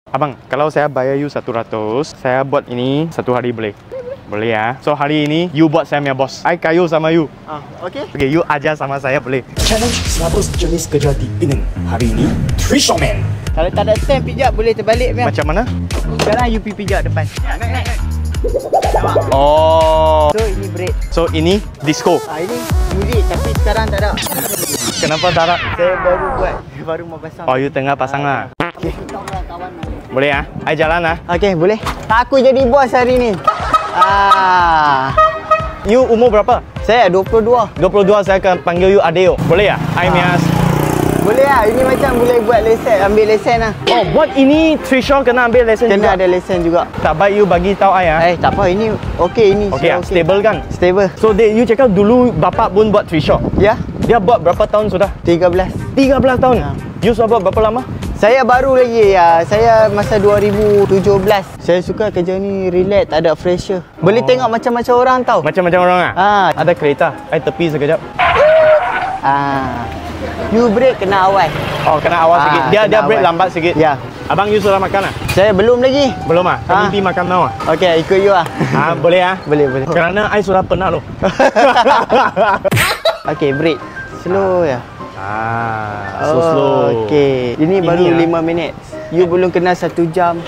Abang, kalau saya bayar you 100, saya buat ini satu hari boleh? Boleh ya. So hari ini you buat saya punya bos. I kayu sama you. Okay. Okay, you ajar sama saya boleh? Challenge 100 jenis kerja di Penang. Hari ini, Tricia Man. Kalau tak ada stand pijak boleh terbalik Mel. Macam mana? Sekarang you pergi pijak depan. Naik. Oh. So ini break. So ini disco. Ini muzik tapi sekarang tak ada. Kenapa tak ada? Saya baru buat, baru mau pasang. Oh, you tengah pasang lah. Okay. Boleh ya? I jalan lah. Okay, boleh. Aku jadi bos hari ni. You umur berapa? Saya 22. 22, saya akan panggil you Adeo. Boleh ya? I Mias. Boleh lah. Ini macam boleh buat lesen, ambil lesen lah. Oh, buat ini Tricia kena ambil lesen juga? Kena ada lesen juga. Tak baik you bagi tahu I ya. Tak apa, ini okey ini. Okey, stable kan? Stable. So, you cakap dulu bapak pun buat Tricia? Ya. Dia buat berapa tahun sudah? 13. 13 tahun? Ya. You sudah buat berapa lama? Saya baru lagi ya. Saya masa 2017. Saya suka kerja ni relax, tak ada pressure. Boleh tengok macam-macam orang tau. Macam-macam orang Ada kereta. I tepi sekejap. You break kena awal. Oh, kena awal sikit. Dia break lambat sikit. Ya. Abang, you sudah makan Saya belum lagi. Belum Kami pergi makan now Okey, ikut you Boleh Boleh. Kerana I sudah penat loh. Okey, break. Slow ya. Slow. Okey. Ini baru 5 minit. You belum kena 1 jam.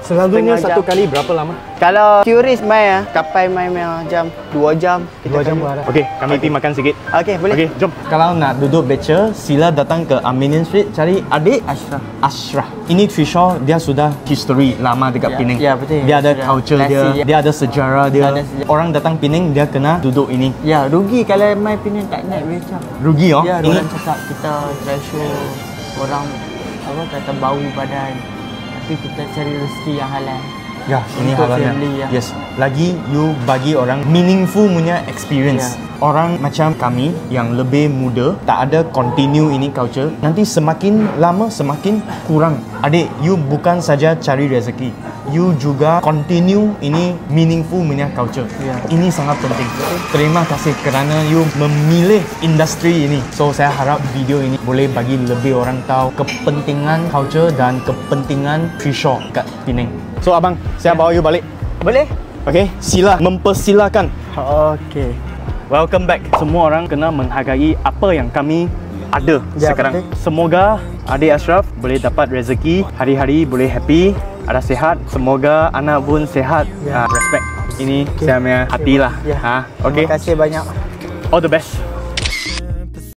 Selalunya Setengah satu jam. kali berapa lama? Kalau tourist main kapal main jam 2 jam. 2 jam. Okey, kami pergi makan sikit. Okey, boleh. Okey, jom. Kalau nak duduk baca, sila datang ke Armenian Street cari adik Ashraf. Ini Tricia, dia sudah history lama dekat Penang. Ya, betul. Dia ada culture dia, dia ada sejarah dia. Ada sejarah. Orang datang Penang dia kena duduk ini. Ya, rugi kalau main Penang tak naik becak. Rugi Ya, ini. orang cakap kita try show orang kata bau badan. Tapi kita cari rezeki yang halal. Ya, ini Untuk halalnya. family, ya. Yes. Lagi you bagi orang meaningful punya experience. Orang macam kami yang lebih muda tak ada continue ini culture, nanti semakin lama semakin kurang. Adik, you bukan saja cari rezeki, you juga continue ini meaningful punya culture. Ini sangat penting. Terima kasih kerana you memilih industri ini. So saya harap video ini boleh bagi lebih orang tahu kepentingan culture dan kepentingan Tricia kat Penang. So abang, saya bawa you balik. Boleh? Okey, sila mempersilakan. Okey. Welcome back. Semua orang kena menghargai apa yang kami ada sekarang. Betul. Semoga adik Ashraf boleh dapat rezeki, hari-hari boleh happy, ada sihat. Semoga anak pun sihat. Respect. Ini saya punya hatilah. Terima Okey. kasih banyak. All the best.